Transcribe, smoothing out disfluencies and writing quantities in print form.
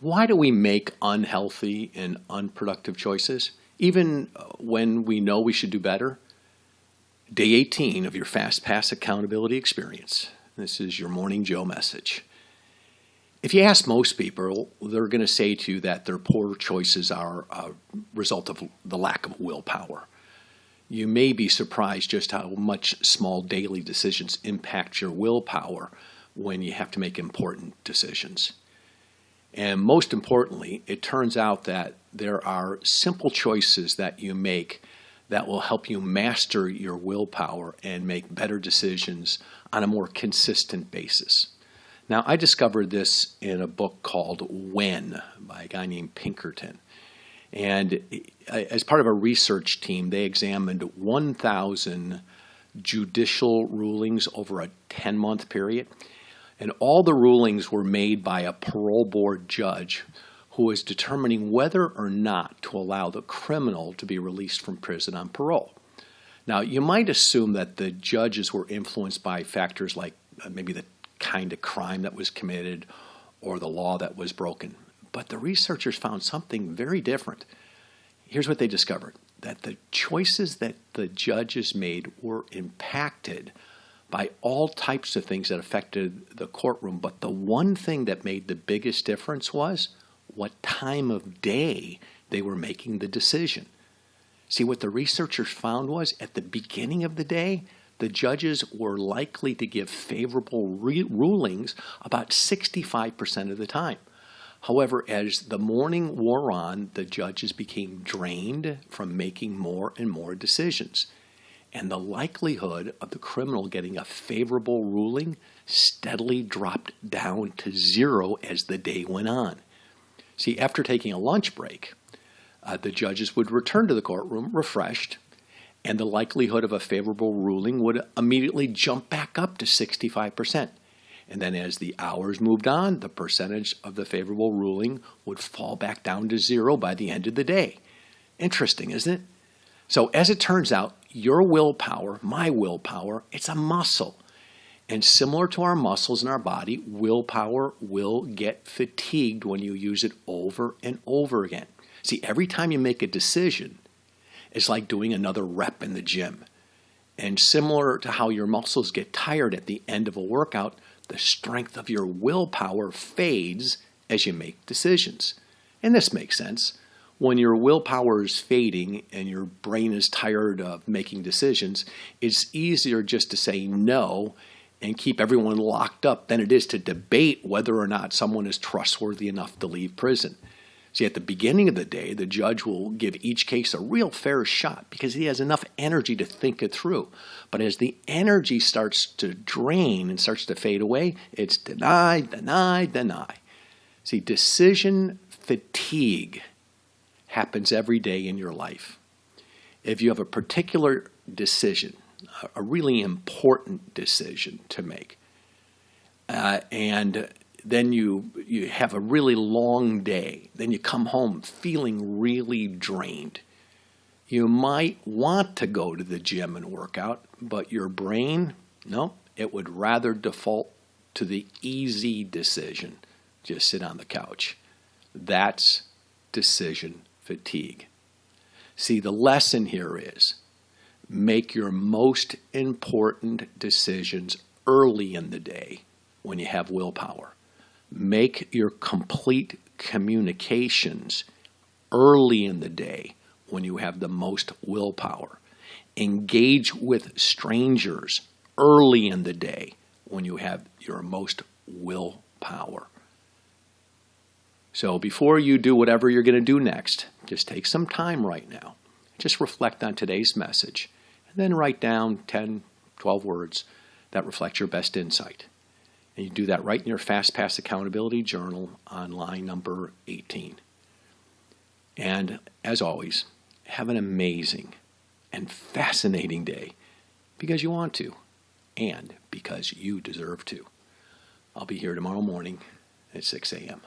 Why do we make unhealthy and unproductive choices, even when we know we should do better? Day 18 of your Fast Pass accountability experience. This is your Morning Joe message. If you ask most people, they're going to say to you that their poor choices are a result of the lack of willpower. You may be surprised just how much small daily decisions impact your willpower when you have to make important decisions. And most importantly, it turns out that there are simple choices that you make that will help you master your willpower and make better decisions on a more consistent basis. Now, I discovered this in a book called When by a guy named Pinkerton. And as part of a research team, they examined 1,000 judicial rulings over a 10-month period. And all the rulings were made by a parole board judge who was determining whether or not to allow the criminal to be released from prison on parole. Now, you might assume that the judges were influenced by factors like maybe the kind of crime that was committed or the law that was broken. But the researchers found something very different. Here's what they discovered, that the choices that the judges made were impacted by all types of things that affected the courtroom. But the one thing that made the biggest difference was what time of day they were making the decision. See, what the researchers found was at the beginning of the day, the judges were likely to give favorable rulings about 65% of the time. However, as the morning wore on, the judges became drained from making more and more decisions. And the likelihood of the criminal getting a favorable ruling steadily dropped down to zero as the day went on. See, after taking a lunch break, the judges would return to the courtroom refreshed, and the likelihood of a favorable ruling would immediately jump back up to 65%. And then as the hours moved on, the percentage of the favorable ruling would fall back down to zero by the end of the day. Interesting, isn't it? So as it turns out, your willpower, my willpower, it's a muscle. And similar to our muscles in our body, willpower will get fatigued when you use it over and over again. See, every time you make a decision, it's like doing another rep in the gym. And similar to how your muscles get tired at the end of a workout, the strength of your willpower fades as you make decisions. And this makes sense. When your willpower is fading and your brain is tired of making decisions, it's easier just to say no and keep everyone locked up than it is to debate whether or not someone is trustworthy enough to leave prison. See, at the beginning of the day, the judge will give each case a real fair shot because he has enough energy to think it through. But as the energy starts to drain and starts to fade away, it's deny, deny, deny. See, decision fatigue happens every day in your life. If you have a particular decision, a really important decision to make, and then you have a really long day, then you come home feeling really drained. You might want to go to the gym and work out, but your brain, no, it would rather default to the easy decision, just sit on the couch. That's decision fatigue. See, the lesson here is make your most important decisions early in the day when you have willpower. Make your complete communications early in the day when you have the most willpower. Engage with strangers early in the day when you have your most willpower. So before you do whatever you're going to do next, just take some time right now. Just reflect on today's message, and then write down 10, 12 words that reflect your best insight. And you do that right in your Fast Pass Accountability Journal on line number 18. And as always, have an amazing and fascinating day because you want to and because you deserve to. I'll be here tomorrow morning at 6 a.m.